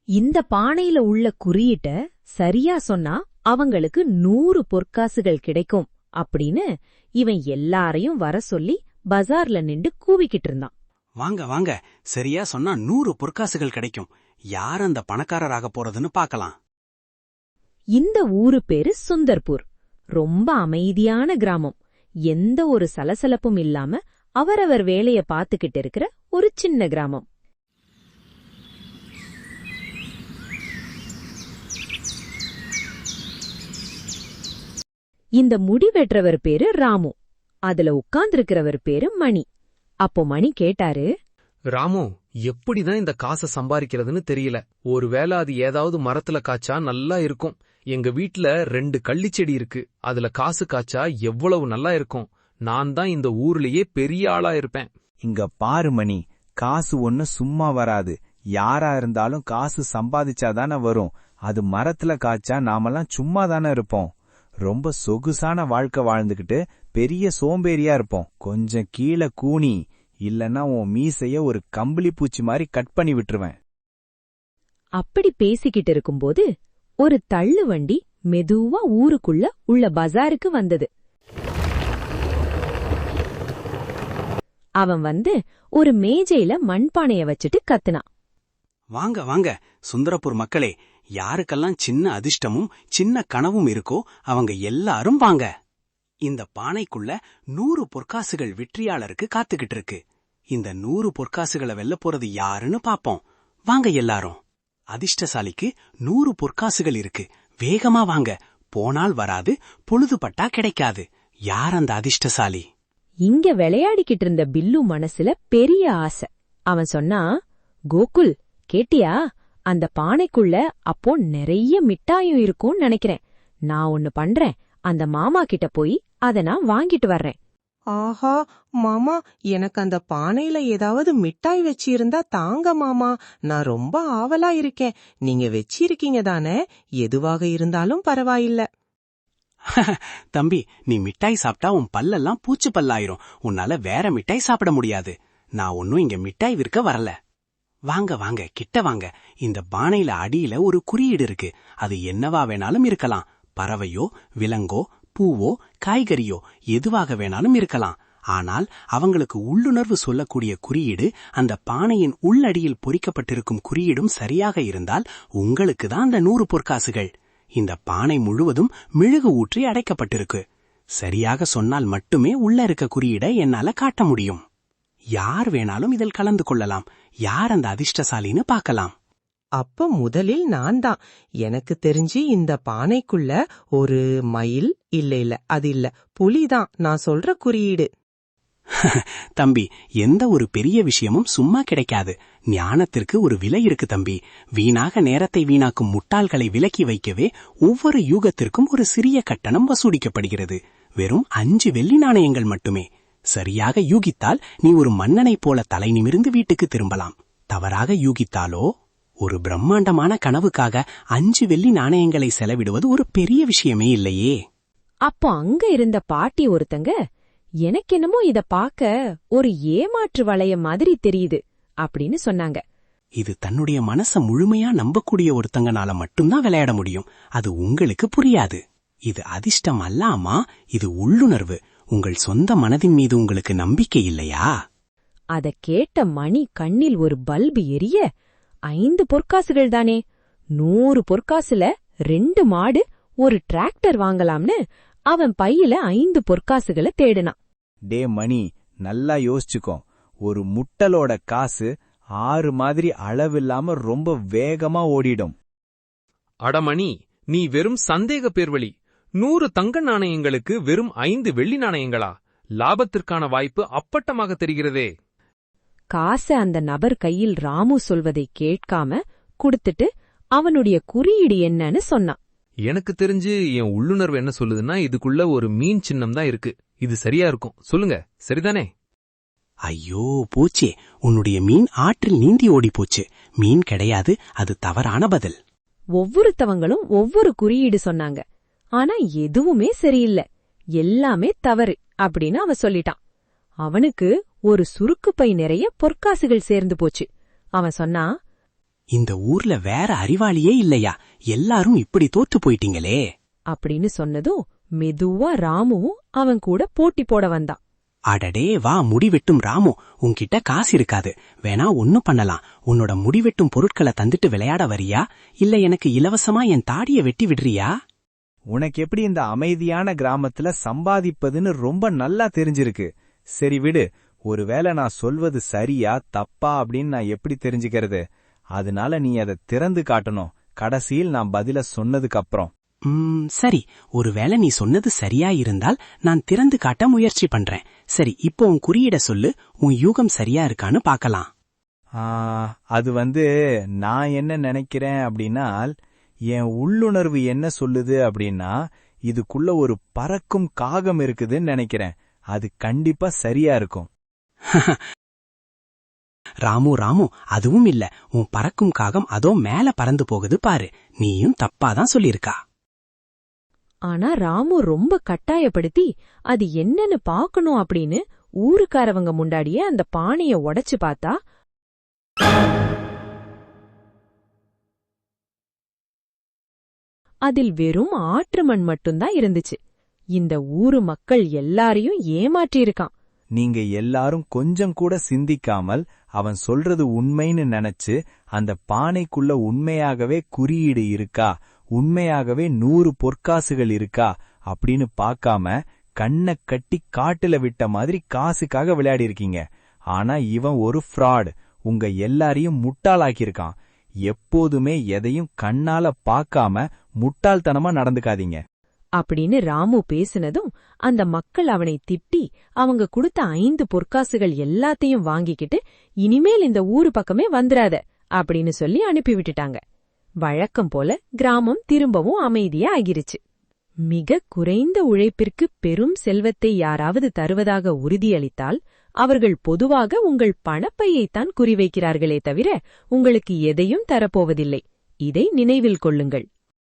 இந்த பானையில உள்ள குறியீட்ட சரியா சொன்னா அவங்களுக்கு 100 பொற்காசுகள் கிடைக்கும் அப்படின்னு இவன் எல்லாரையும் வர சொல்லி பஜார்ல நின்று கூவிக்கிட்டு இருந்தான். வாங்க வாங்க, சரியா சொன்னா 100 பொற்காசுகள் கிடைக்கும். யார் அந்த பணக்காரராக போறதுன்னு பாக்கலாம். இந்த ஊரு பேரு சுந்தர்பூர். ரொம்ப அமைதியான கிராமம். எந்த ஒரு சலசலப்பும் இல்லாம அவரவர் வேலைய பாத்துக்கிட்டு இருக்கிற ஒரு சின்ன கிராமம். இந்த முடி வெட்டுறவர் பேரு ராமு. அதுல உட்கார்ந்திருக்கிறவர் பேரு மணி. அப்போ மணி கேட்டாரு, ராமு, எப்படிதான் இந்த காசை சம்பாதிக்கிறதுன்னு தெரியல. ஒருவேளை அது ஏதாவது மரத்துல காய்ச்சா நல்லா இருக்கும். எங்க வீட்ல 2 கள்ளிச்செடி இருக்கு. அதுல காசு காய்ச்சா எவ்வளவு நல்லா இருக்கும். நான் தான் இந்த ஊர்லயே பெரிய ஆளா இருப்பேன். இங்க பாரு மணி, காசு ஒண்ணு சும்மா வராது. யாரா இருந்தாலும் காசு சம்பாதிச்சாதானே வரும். அது மரத்துல காய்ச்சா நாமெல்லாம் சும்மா தானே இருப்போம். ரொம்ப சொகுசான வாழ்க்கை வாழ்ந்துகிட்டு பெரிய சோம்பேறியா இருப்போம். கொஞ்சம் கீழே கூனி, இல்லன்னா உன் மீசைய ஒரு கம்பளி பூச்சி மாதிரி கட் பண்ணி விட்டுருவேன். அப்படி பேசிக்கிட்டு இருக்கும்போது ஒரு தள்ளு வண்டி மெதுவா ஊருக்குள்ள உள்ள பஜாருக்கு வந்தது. அவன் வந்து ஒரு மேஜையில மண்பானைய வச்சுட்டு கத்துனான். வாங்க வாங்க சுந்தரபூர் மக்களே, யாருக்கெல்லாம் சின்ன அதிர்ஷ்டமும் சின்ன கனவும் இருக்கோ அவங்க எல்லாரும் வாங்க. இந்த பானைக்குள்ள 100 பொற்காசுகள் வெற்றியாளருக்கு காத்துக்கிட்டு இருக்கு. இந்த 100 பொற்காசுகளை வெல்ல போறது யாருன்னு பாப்போம். வாங்க எல்லாரும். அதிர்ஷ்டசாலிக்கு 100 பொற்காசுகள் இருக்கு. வேகமா வாங்க. போனால் வராது, பொழுதுபட்டா கிடைக்காது. யார் அந்த அதிர்ஷ்டசாலி? இங்க விளையாடிக்கிட்டு இருந்த பில்லு மனசுல பெரிய ஆசை. அவன் சொன்னா, கோகுல், கேட்டியா? அந்த பானைக்குள்ள அப்போ நிறைய மிட்டாயும் இருக்கும்னு நினைக்கிறேன். நான் ஒன்னு பண்றேன். அந்த மாமா கிட்ட போய் அத நான் வாங்கிட்டு வர்றேன். ஆஹா மாமா, எனக்கு அந்த பானையில ஏதாவது மிட்டாய் வச்சிருந்தா தாங்க மாமா. நான் ரொம்ப ஆவலா இருக்கேன். நீங்க வச்சிருக்கீங்க தானே? எதுவாக இருந்தாலும் பரவாயில்ல. தம்பி, நீ மிட்டாய் சாப்பிட்டா உன் பல்லெல்லாம் பூச்சி பல்லாயிரும். உன்னால வேற மிட்டாய் சாப்பிட முடியாது. நான் ஒன்னும் இங்க மிட்டாய் விற்க வரல. வாங்க வாங்க, கிட்ட வாங்க. இந்த பானையில அடியில ஒரு குறியீடு இருக்கு. அது என்னவா வேணாலும் இருக்கலாம். பறவையோ, விலங்கோ, பூவோ, காய்கறியோ எதுவாக வேணாலும் இருக்கலாம். ஆனால் அவங்களுக்கு உள்ளுணர்வு சொல்லக்கூடிய குறியீடு அந்த பானையின் உள்ளடியில் பொறிக்கப்பட்டிருக்கும் குறியீடும் சரியாக இருந்தால் உங்களுக்கு தான் அந்த 100 பொற்காசுகள். இந்த பானை முழுவதும் மெழுகு ஊற்றி அடைக்கப்பட்டிருக்கு. சரியாக சொன்னால் மட்டுமே உள்ள இருக்க குறியீடை என்னால காட்ட முடியும். யார் வேணாலும் இதில் கலந்து கொள்ளலாம். யார் அந்த அதிர்ஷ்டசாலின்னு பார்க்கலாம். அப்ப முதலில் நான் தான். எனக்கு தெரிஞ்சு இந்த பானைக்குள்ள ஒரு மயில் இல்ல அது இல்ல, புலிதான் நான் சொல்ற குறியீடு. தம்பி, எந்த ஒரு பெரிய விஷயமும் சும்மா கிடைக்காது. ஞானத்திற்கு ஒரு விலை இருக்கு தம்பி. வீணாக நேரத்தை வீணாக்கும் முட்டாள்களை விலக்கி வைக்கவே ஒவ்வொரு யூகத்திற்கும் ஒரு சிறிய கட்டணம் வசூலிக்கப்படுகிறது. வெறும் 5 வெள்ளி நாணயங்கள் மட்டுமே. சரியாக யூகித்தால் நீ ஒரு மன்னனைப் போல தலை நிமிர்ந்து வீட்டுக்கு திரும்பலாம். தவறாக யூகித்தாலோ ஒரு பிரம்மாண்டமான கனவுக்காக 5 வெள்ளி நாணயங்களை செலவிடுவது ஒரு பெரிய விஷயமே இல்லையே. அப்போ அங்க இருந்த பாட்டி ஒருத்தங்க, எனக்கு என்னமோ இத பாக்க ஒரு ஏமாற்று வளையம் மாதிரி தெரியுது அப்படின்னு சொன்னாங்க. இது தன்னுடைய மனச முழுமையா நம்பக்கூடிய ஒருத்தங்கனால மட்டும்தான் விளையாட முடியும். அது உங்களுக்கு புரியாது. இது அதிர்ஷ்டம் அல்லாமா, இது உள்ளுணர்வு. உங்கள் சொந்த மனதின் மீது உங்களுக்கு நம்பிக்கை இல்லையா? அத கேட்ட மணி கண்ணில் ஒரு பல்பு எரிய, 5 பொற்காசுகள் தானே, 100 பொற்காசுல 2 மாடு, ஒரு டிராக்டர் வாங்கலாம்னு அவன் பையில 5 பொற்காசுகளை தேடினான். டே மணி, நல்லா யோசிச்சுக்கோ. ஒரு முட்டலோட காசு 6 மாதிரி அளவில்லாம ரொம்ப வேகமா ஓடிடும். அடமணி, நீ வெறும் சந்தேக பேர்வழி. 100 தங்க நாணயங்களுக்கு வெறும் 5 வெள்ளி நாணயங்களா? லாபத்திற்கான வாய்ப்பு அப்பட்டமாக தெரிகிறதே. காசை அந்த நபர் கையில் ராமு சொல்வதை கேட்காம குடுத்துட்டு அவனுடைய குறியீடு என்னன்னு சொன்னான். எனக்கு தெரிஞ்சு என் உள்ளுணர்வு என்ன சொல்லுதுன்னா, இதுக்குள்ள ஒரு மீன் சின்னம் தான் இருக்கு. இது சரியா இருக்கும். சொல்லுங்க, சரிதானே? ஐயோ போச்சே, உன்னுடைய மீன் ஆற்றில் நீந்தி ஓடி போச்சு. மீன் கிடையாது, அது தவறான பதில். ஒவ்வொருத்தவங்களும் ஒவ்வொரு குறியீடு சொன்னாங்க. ஆனா எதுவுமே சரியில்லை, எல்லாமே தவறு அப்படின்னு அவன் சொல்லிட்டான். அவனுக்கு ஒரு சுருக்கு பை நிறைய பொற்காசுகள் சேர்ந்து போச்சு. அவன் சொன்னா, இந்த ஊர்ல வேற அறிவாளியே இல்லையா? எல்லாரும் இப்படி தோத்து போயிட்டீங்களே அப்படின்னு சொன்னதும் மெதுவா ராமுவும் அவன் கூட போட்டி போட வந்தான். அடடே, வா முடிவெட்டும் ராமு, உன்கிட்ட காசு இருக்காது. வேணா ஒன்னும் பண்ணலாம். உன்னோட முடிவெட்டும் பொருட்களை தந்துட்டு விளையாட வரியா, இல்ல எனக்கு இலவசமா என் தாடிய வெட்டி விடுறியா? உனக்கு எப்படி இந்த அமைதியான கிராமத்துல சம்பாதிப்பதுன்னு ரொம்ப நல்லா தெரிஞ்சிருக்கு. சரி விடு, ஒருவேளை நான் சொல்வது சரியா தப்பா அப்படின்னு நான் எப்படி தெரிஞ்சுக்கிறது? அதனால நீ அதை திறந்து காட்டணும், கடைசியில் நான் பதில சொன்னதுக்கு அப்புறம். சரி, ஒருவேளை நீ சொன்னது சரியா இருந்தால் நான் திறந்து காட்ட முயற்சி பண்றேன். சரி, இப்போ உன் குறியீட சொல்லு, உன் யூகம் சரியா இருக்கான்னு பாக்கலாம். அது நான் என்ன நினைக்கிறேன் அப்படின்னா, என் உள்ளுணர்வு என்ன சொல்லுது அப்படின்னா, இதுக்குள்ள ஒரு பறக்கும் காகம் இருக்குதுன்னு நினைக்கிறேன். அது கண்டிப்பா சரியா இருக்கும். ராமு ராமு, அதுவும் இல்ல. உன் பறக்கும் காகம் அதோ மேல பறந்து போகுது பாரு. நீயும் தப்பாதான் சொல்லிருக்கா. ஆனா ராமு ரொம்ப கட்டாயப்படுத்தி அது என்னன்னு பாக்கணும் அப்படின்னு ஊருக்காரவங்க முன்னாடியே அந்த பானைய உடைச்சு பார்த்தா அதில் வெறும் ஆற்று மண் மட்டும்தான் இருந்துச்சு. இந்த ஊரு மக்கள் எல்லாரையும் ஏமாற்றியிருக்கான். நீங்க எல்லாரும் கொஞ்சம் கூட சிந்திக்காமல் அவன் சொல்றது உண்மைன்னு நினைச்சு அந்த பானைக்குள்ள உண்மையாகவே குறியீடு இருக்கா, உண்மையாகவே 100 பொற்காசுகள் இருக்கா அப்படின்னு பார்க்காம கண்ணை கட்டி காட்டுல விட்ட மாதிரி காசுக்காக விளையாடி இருக்கீங்க. ஆனா இவன் ஒரு ஃப்ராட், உங்க எல்லாரையும் முட்டாளாக்கியிருக்கான். எப்போதுமே எதையும் கண்ணால பார்க்காம முட்டாள்தனமா நடந்துக்காதீங்க அப்படின்னு ராமு பேசினதும் அந்த மக்கள் அவனை திட்டி அவங்க கொடுத்த 5 பொற்காசுகள் எல்லாத்தையும் வாங்கிக்கிட்டு இனிமேல் இந்த ஊரு பக்கமே வந்துராத அப்படின்னு சொல்லி அனுப்பிவிட்டுட்டாங்க. வழக்கம் போல கிராமம் திரும்பவும் அமைதியா ஆகிருச்சு. மிக குறைந்த உழைப்பிற்கு பெரும் செல்வத்தை யாராவது தருவதாக உறுதியளித்தால் அவர்கள் பொதுவாக உங்கள் பணப்பையைத்தான் குறிவைக்கிறார்களே தவிர உங்களுக்கு எதையும் தரப்போவதில்லை. இதை நினைவில் கொள்ளுங்கள்.